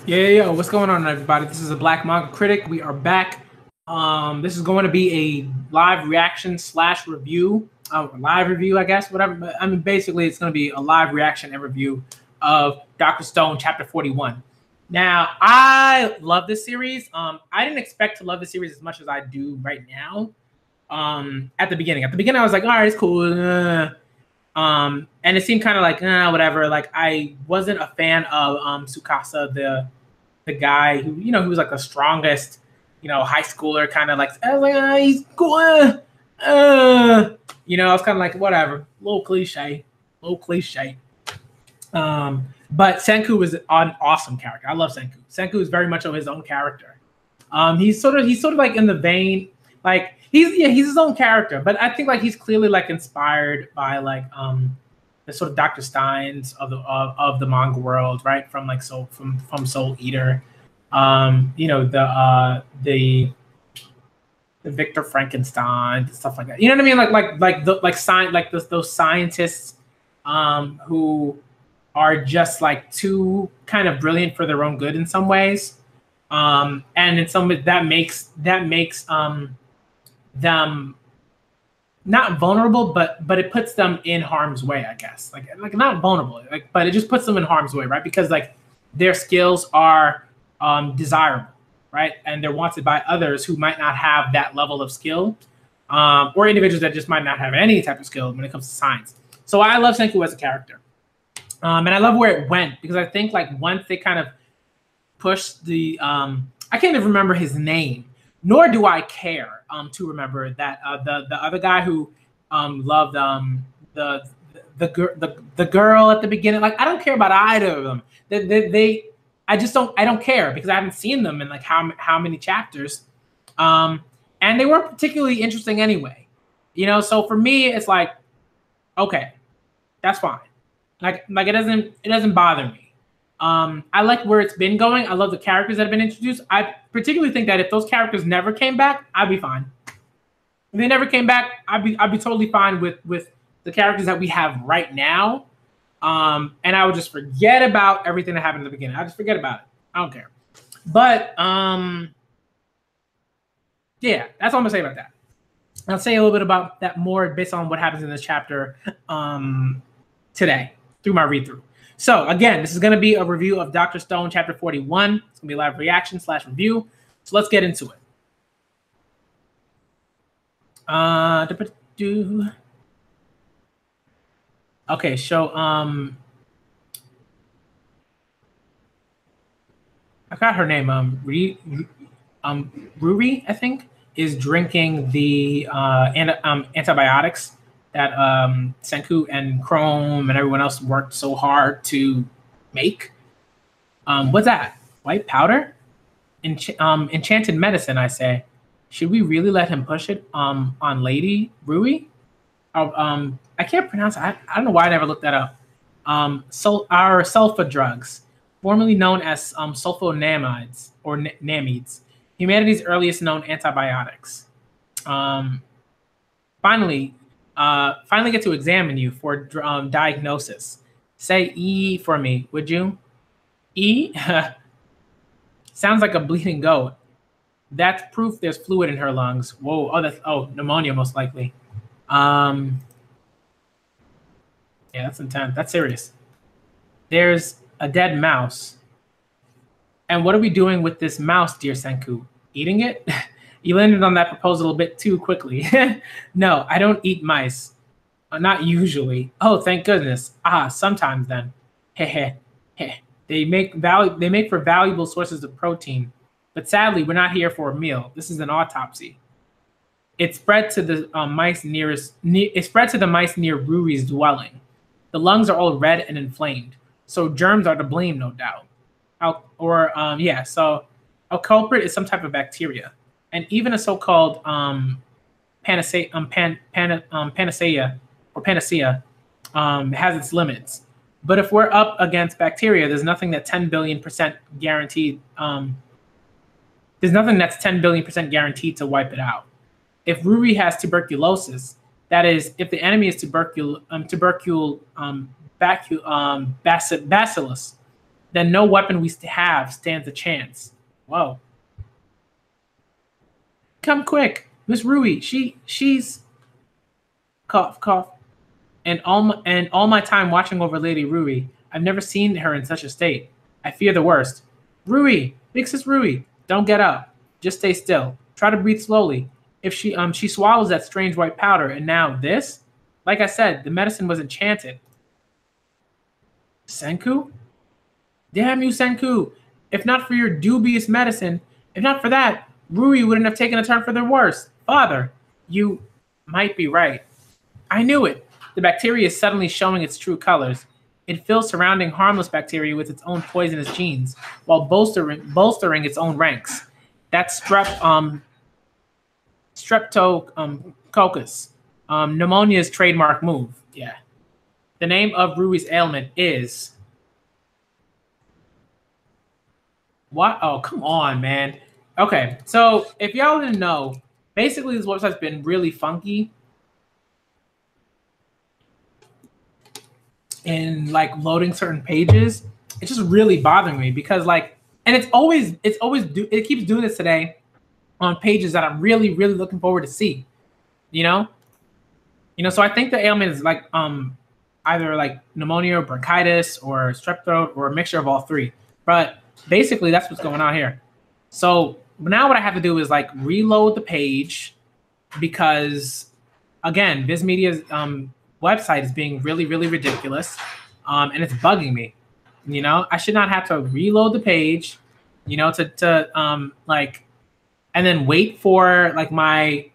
Yeah. What's going on, everybody? This is a Black Manga Critic. We are back. This is going to be a live reaction slash review, live review, I guess, whatever. But I mean, basically, it's going to be a live reaction and review of Dr. Stone, Chapter 41. Now, I love this series. I didn't expect to love the series as much as I do right now. At the beginning, I was like, all right, it's cool. And it seemed kind of like whatever. Like I wasn't a fan of Tsukasa, the guy who who was like the strongest, high schooler kind of like. I was like, he's going, I was kind of like whatever, a little cliche. But Senku was an awesome character. I love Senku. Senku is very much of his own character. He's sort of like in the vein, like he's his own character, but I think like he's clearly like inspired by like the sort of Dr. Steins of the manga world, right? From like from Soul Eater, the Victor Frankenstein, stuff like that. You know what I mean? Those scientists who are just like too kind of brilliant for their own good in some ways. And in some ways that makes them not vulnerable, but it puts them in harm's way, I guess. Like not vulnerable, but it just puts them in harm's way, right? Because like their skills are desirable, right? And they're wanted by others who might not have that level of skill, or individuals that just might not have any type of skill when it comes to science. So I love Senku as a character. And I love where it went, because I think like once they kind of pushed the I can't even remember his name, nor do I care to remember that the other guy who loved the girl at the beginning. Like I don't care about either of them. I don't care, because I haven't seen them in like how many chapters, and they weren't particularly interesting anyway. So for me it's like, okay, that's fine. Like it doesn't bother me. I like where it's been going. I love the characters that have been introduced. I particularly think that if those characters never came back, I'd be fine. If they never came back, I'd be totally fine with the characters that we have right now. And I would just forget about everything that happened in the beginning. I just forget about it. I don't care. But yeah, that's all I'm gonna say about that. I'll say a little bit about that more based on what happens in this chapter today through my read through. So again, this is going to be a review of Dr. Stone, Chapter 41. It's going to be a live reaction / review. So let's get into it. Okay, so I got her name. Ruri, I think, is drinking the antibiotics that Senku and Chrome and everyone else worked so hard to make. What's that? White powder? Enchanted medicine, I say. Should we really let him push it on Lady Rui? I can't pronounce it. I don't know why I never looked that up. Our sulfa drugs, formerly known as sulfonamides or namides, humanity's earliest known antibiotics. Finally get to examine you for diagnosis. Say E for me, would you? E? Sounds like a bleeding goat. That's proof there's fluid in her lungs. Whoa, pneumonia most likely. Yeah, that's intense. That's serious. There's a dead mouse. And what are we doing with this mouse, dear Senku? Eating it? You landed on that proposal a bit too quickly. No, I don't eat mice. Not usually. Oh, thank goodness. Sometimes then. Heh. They make for valuable sources of protein. But sadly, we're not here for a meal. This is an autopsy. It spread to the mice near Ruri's dwelling. The lungs are all red and inflamed, so germs are to blame, no doubt. So a culprit is some type of bacteria. And even a so-called panacea has its limits. But if we're up against bacteria, there's nothing that 10 billion% guaranteed. There's nothing that's 10 billion% guaranteed to wipe it out. If Ruri has tuberculosis, that is, if the enemy is bacillus, then no weapon we have stands a chance. Whoa. Come quick, Miss Rui. She's cough cough. And all my time watching over Lady Rui, I've never seen her in such a state. I fear the worst. Rui, big sis Rui, don't get up. Just stay still. Try to breathe slowly. If she swallows that strange white powder, and now this, like I said, the medicine was enchanted. Senku? Damn you, Senku! If not for your dubious medicine, if not for that, Rui wouldn't have taken a turn for the worse. Father, you might be right. I knew it. The bacteria is suddenly showing its true colors. It fills surrounding harmless bacteria with its own poisonous genes, while bolstering its own ranks. That's streptococcus, pneumonia's trademark move. Yeah. The name of Rui's ailment is... What? Oh, come on, man. Okay, so if y'all didn't know, basically this website's been really funky in like loading certain pages. It's just really bothering me because like, and it keeps doing this today on pages that I'm really looking forward to see, you know. So I think the ailment is like either like pneumonia or bronchitis or strep throat or a mixture of all three, but basically that's what's going on here. So now what I have to do is like reload the page because again, Viz Media's website is being really ridiculous, and it's bugging me. I should not have to reload the page, to like, and then wait for like my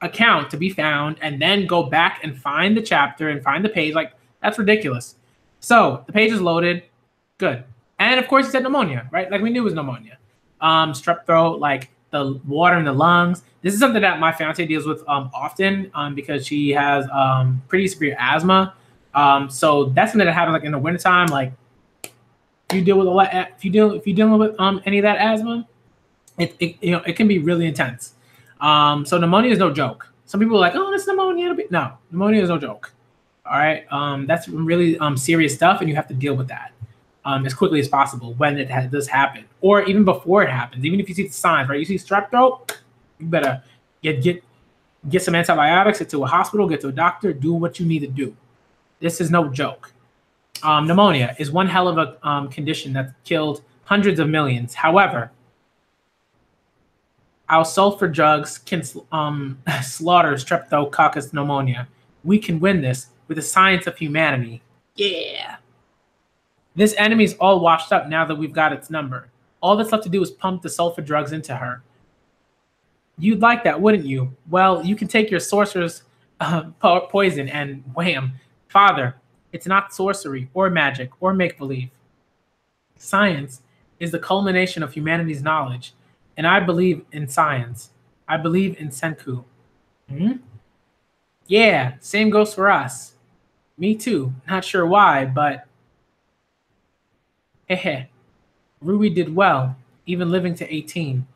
account to be found, and then go back and find the chapter and find the page. Like that's ridiculous. So the page is loaded, good, and of course it said pneumonia, right? Like we knew it was pneumonia. Strep throat, like the water in the lungs. This is something that my fiance deals with often because she has pretty severe asthma. So that's something that happens like in the wintertime. Like if you deal with a lot, if you're dealing with any of that asthma, it can be really intense. So pneumonia is no joke. Some people are like, oh, it's pneumonia. No, pneumonia is no joke. All right, that's really serious stuff, and you have to deal with that as quickly as possible when it does happen, or even before it happens. Even if you see the signs, right? You see strep throat, you better get some antibiotics, get to a hospital, get to a doctor, do what you need to do. This is no joke. Pneumonia is one hell of a condition that's killed hundreds of millions. However, our sulfur drugs can slaughter streptococcus pneumonia. We can win this with the science of humanity. Yeah. This enemy's all washed up now that we've got its number. All that's left to do is pump the sulfur drugs into her. You'd like that, wouldn't you? Well, you can take your sorcerer's poison and wham. Father, it's not sorcery or magic or make-believe. Science is the culmination of humanity's knowledge, and I believe in science. I believe in Senku. Yeah, same goes for us. Me too. Not sure why, but Rui did well, even living to 18.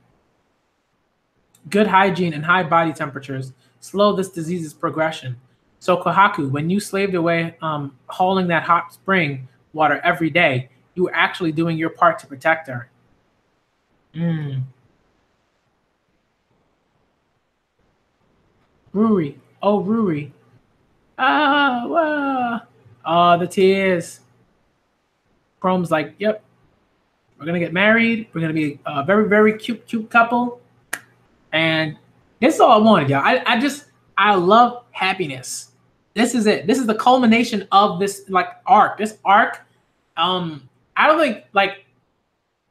Good hygiene and high body temperatures slow this disease's progression. So Kohaku, when you slaved away hauling that hot spring water every day, you were actually doing your part to protect her. Rui, oh Rui. Oh, the tears. Chrome's like, yep, we're gonna get married. We're gonna be a very cute couple. And this is all I wanted, y'all. I love happiness. This is it. This is the culmination of this like arc. This arc, I don't think like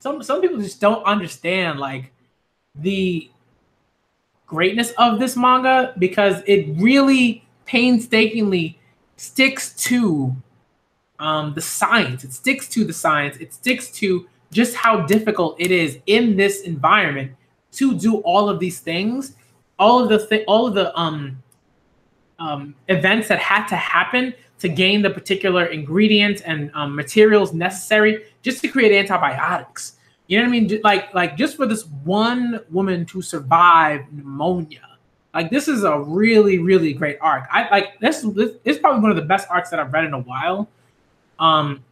some people just don't understand like the greatness of this manga because it really painstakingly sticks to the science. It sticks to the science. It sticks to just how difficult it is in this environment to do all of these things, all of the events that had to happen to gain the particular ingredients and materials necessary just to create antibiotics. You know what I mean? Like just for this one woman to survive pneumonia. Like this is a really great arc. This is probably one of the best arcs that I've read in a while.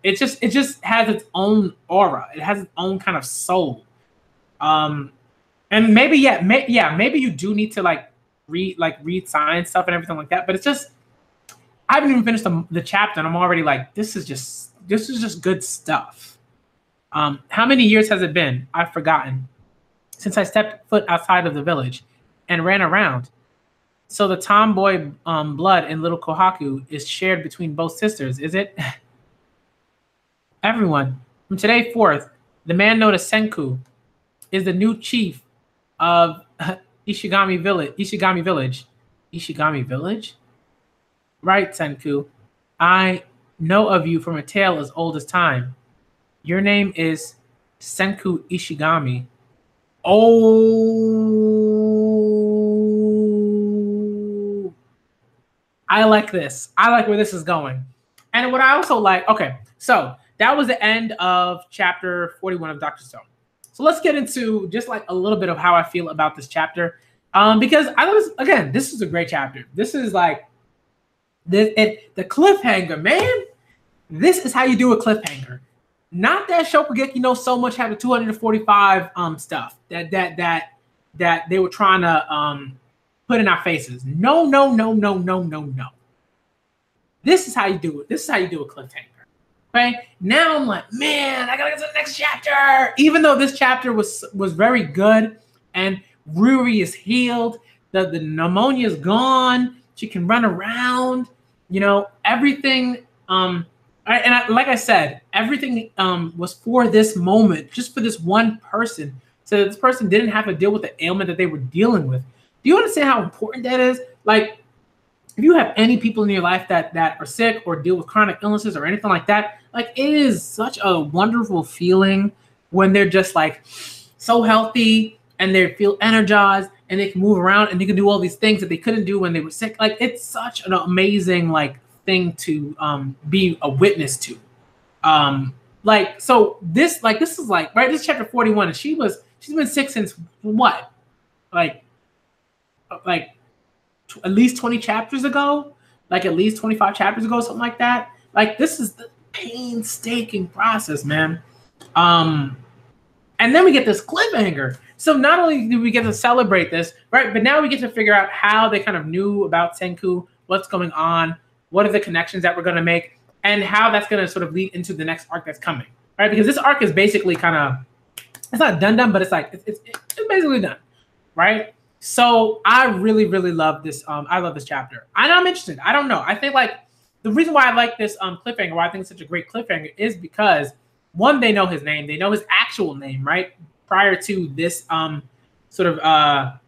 It just has its own aura. It has its own kind of soul. And maybe maybe you do need to like read science stuff and everything like that. But it's just I haven't even finished the chapter, and I'm already like, this is just good stuff. How many years has it been? I've forgotten since I stepped foot outside of the village and ran around. So the tomboy blood in little Kohaku is shared between both sisters, is it? Everyone, from today forth, the man known as Senku is the new chief of Ishigami Village. Ishigami Village? Right, Senku. I know of you from a tale as old as time. Your name is Senku Ishigami. Oh, I like this. I like where this is going. And what I also like, okay, so that was the end of chapter 41 of Dr. Stone. So let's get into just like a little bit of how I feel about this chapter. Because this is a great chapter. This is like the cliffhanger, man. This is how you do a cliffhanger. Not that Shokugeki knows so much had the 245 stuff that they were trying to put in our faces. No. This is how you do it. This is how you do a cliffhanger. Okay. Now I'm like, man, I gotta get to the next chapter. Even though this chapter was very good and Ruri is healed, the pneumonia is gone, she can run around, everything. Like I said, everything was for this moment, just for this one person, so that this person didn't have to deal with the ailment that they were dealing with. Do you understand how important that is? Like, if you have any people in your life that are sick or deal with chronic illnesses or anything like that, like it is such a wonderful feeling when they're just like so healthy and they feel energized and they can move around and they can do all these things that they couldn't do when they were sick. Like it's such an amazing thing to be a witness to. This is like right. This is chapter 41, and she's been sick since what? Like at least 20 chapters ago, like at least 25 chapters ago, something like that. Like this is the painstaking process, man. And then we get this cliffhanger. So not only do we get to celebrate this, right, but now we get to figure out how they kind of knew about Senku, what's going on, what are the connections that we're going to make, and how that's going to sort of lead into the next arc that's coming, right? Because this arc is basically kind of, it's not done, but it's like it's basically done, right? So I really love this. I love this chapter, and I'm interested. I don't know. I think like the reason why I like this cliffhanger, why I think it's such a great cliffhanger, is because one, they know his name, they know his actual name, right? Prior to this sort of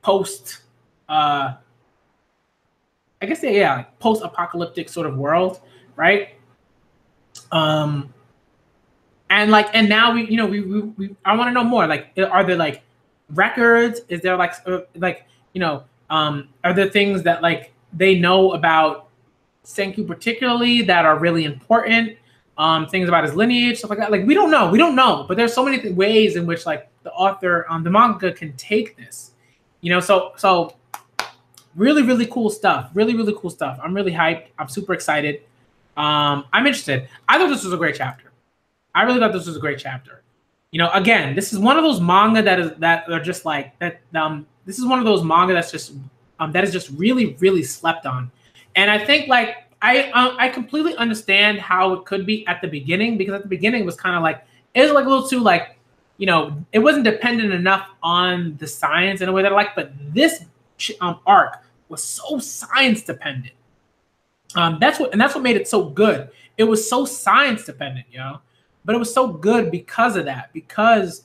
post, I guess like post-apocalyptic sort of world, right? And now we I want to know more. Like, are there like records? Is there are there things that like they know about Senku particularly that are really important? Things about his lineage, stuff like that. Like we don't know. But there's so many ways in which like the author, the manga can take this. So really cool stuff. Really cool stuff. I'm really hyped. I'm super excited. I'm interested. I thought this was a great chapter. I really thought this was a great chapter. Again, this is one of those manga that are just like that. This is one of those manga that's just that is just really slept on. And I think like I completely understand how it could be at the beginning, because at the beginning it was kind of like it was like a little too like it wasn't dependent enough on the science in a way that I like. But this arc was so science dependent. That's what made it so good. It was so science dependent, but it was so good because of that, because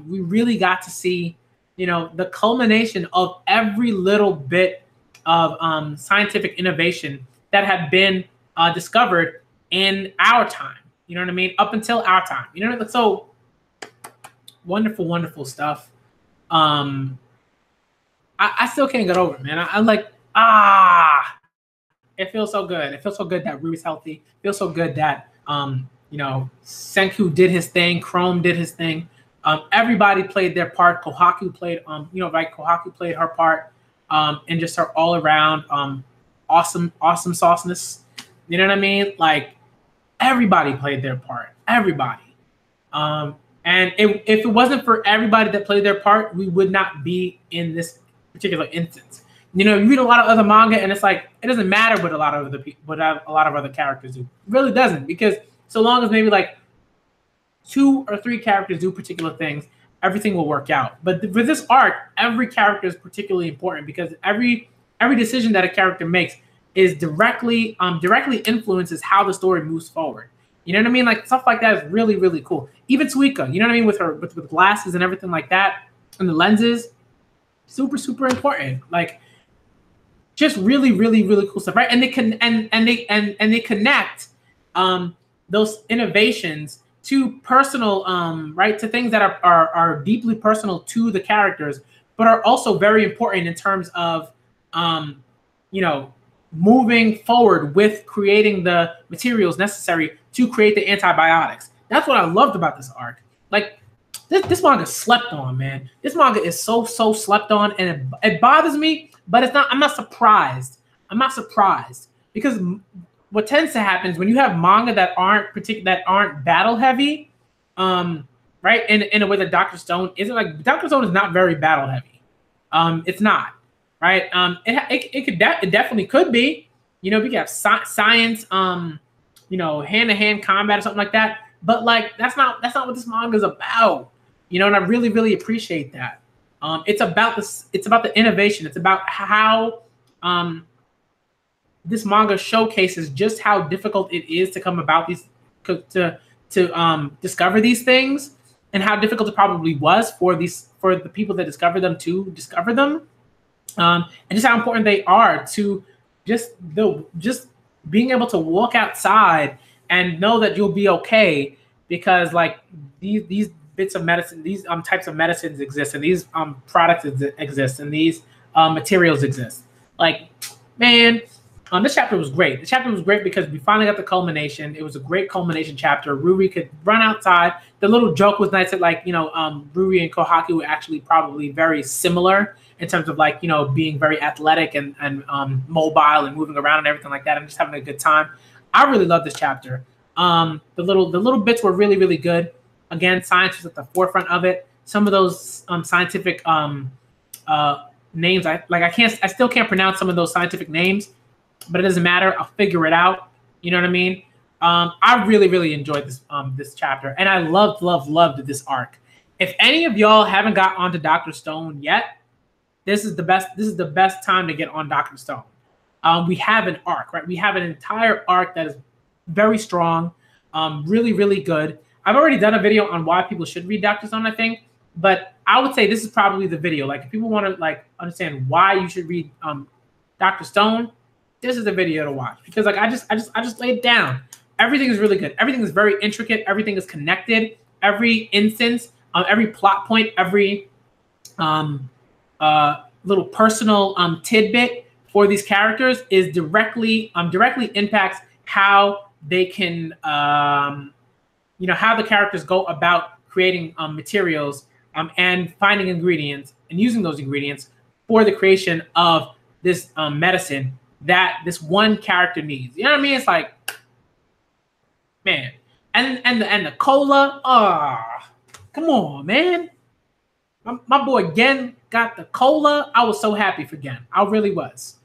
we really got to see, the culmination of every little bit of scientific innovation that had been discovered in our time. You know what I mean? Up until our time. So wonderful stuff. I still can't get over it, man. I'm like, it feels so good. It feels so good that Rui's healthy. It feels so good that Senku did his thing, Chrome did his thing. Everybody played their part. Kohaku played, Kohaku played her part, and just her all around awesome sauceness. You know what I mean? Like everybody played their part. Everybody. And if it wasn't for everybody that played their part, we would not be in this particular instance. You know, you read a lot of other manga, and it's like it doesn't matter what a lot of other people, what a lot of other characters do. It really doesn't, because so long as maybe like 2 or 3 characters do particular things, everything will work out. But for this arc, every character is particularly important because every decision that a character makes is directly influences how the story moves forward. You know what I mean? Like stuff like that is really, really cool. Even Suika, you know what I mean, with her with glasses and everything like that, and the lenses, super, super important. Like just really, really, really cool stuff, right? And they can and they connect those innovations to personal, right, to things that are deeply personal to the characters, but are also very important in terms of, you know, moving forward with creating the materials necessary to create the antibiotics. That's what I loved about this arc. Like this manga slept on, man. This manga is so slept on, and it bothers me, but it's not. I'm not surprised. I'm not surprised because what tends to happen is when you have manga that aren't battle heavy, right? In a way that Dr. Stone isn't. Like Dr. Stone is not very battle heavy. It's not, right? It definitely could be. You know, we could have science, you know, hand-to-hand combat or something like that. But like that's not what this manga is about. You know, and I really, really appreciate that. It's about this. It's about the innovation. It's about how this manga showcases just how difficult it is to come about these to discover these things, and how difficult it probably was for the people that discover them to discover them, and just how important they are to just being able to walk outside and know that you'll be okay, because like these bits of medicine, these types of medicines exist, and these products exist, and these materials exist. Like, man, this chapter was great. The chapter was great because we finally got the culmination. It was a great culmination chapter. Ruri could run outside. The little joke was nice that, like, you know, Ruri and Kohaku were actually probably very similar in terms of, like, you know, being very athletic and mobile and moving around and everything like that, and just having a good time. I really love this chapter. The little bits were really, really good. Again, science was at the forefront of it. Some of those scientific names, I still can't pronounce some of those scientific names, but it doesn't matter. I'll figure it out. You know what I mean? I really, really enjoyed this chapter, and I loved this arc. If any of y'all haven't got onto Dr. Stone yet, this is the best time to get on Dr. Stone. We have an arc, right? We have an entire arc that is very strong, really, really good. I've already done a video on why people should read Dr. Stone, I think, but I would say this is probably the video. Like, if people want to like understand why you should read Dr. Stone, this is the video to watch, because like I just laid it down. Everything is really good. Everything is very intricate. Everything is connected. Every instance, every plot point, every little personal tidbit for these characters is directly impacts how they can you know, how the characters go about creating materials and finding ingredients and using those ingredients for the creation of this medicine that this one character needs. You know what I mean? It's like, man, and the cola. Come on, man. My boy Gen got the cola. I was so happy for Gen. I really was.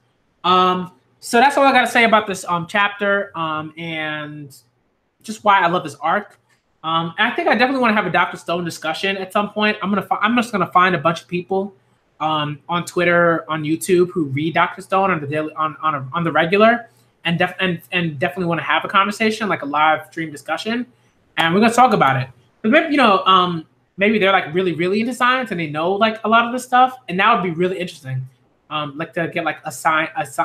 So that's all I gotta say about this chapter, and just why I love this arc. And I think I definitely want to have a Dr. Stone discussion at some point. I'm just gonna find a bunch of people on Twitter, on YouTube, who read Dr. Stone on the daily, on the regular, and definitely want to have a conversation, like a live stream discussion, and we're gonna talk about it. But maybe, you know, maybe they're like really, really into science and they know like a lot of this stuff, and that would be really interesting. Like to get like a science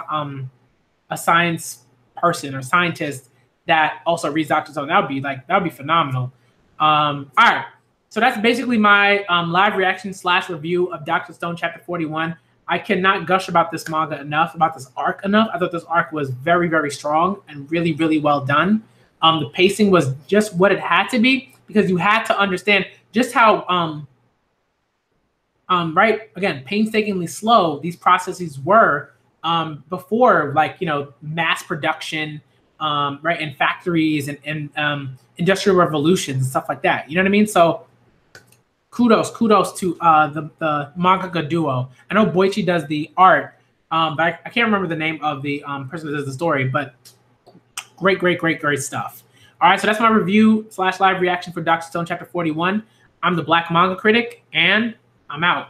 person or scientist that also reads Dr. Stone. That would be phenomenal. All right. So that's basically my live reaction / review of Dr. Stone chapter 41. I cannot gush about this manga enough, about this arc enough. I thought this arc was very, very strong and really, really well done. The pacing was just what it had to be, because you had to understand just how right, again, painstakingly slow these processes were before, like, you know, mass production right, and factories and industrial revolutions and stuff like that. You know what I mean? So kudos to the mangaka duo. I know Boichi does the art, but I can't remember the name of the person that does the story. But great stuff. All right, so that's my review / live reaction for Dr. Stone chapter 41. I'm the Black Manga Critic, and I'm out.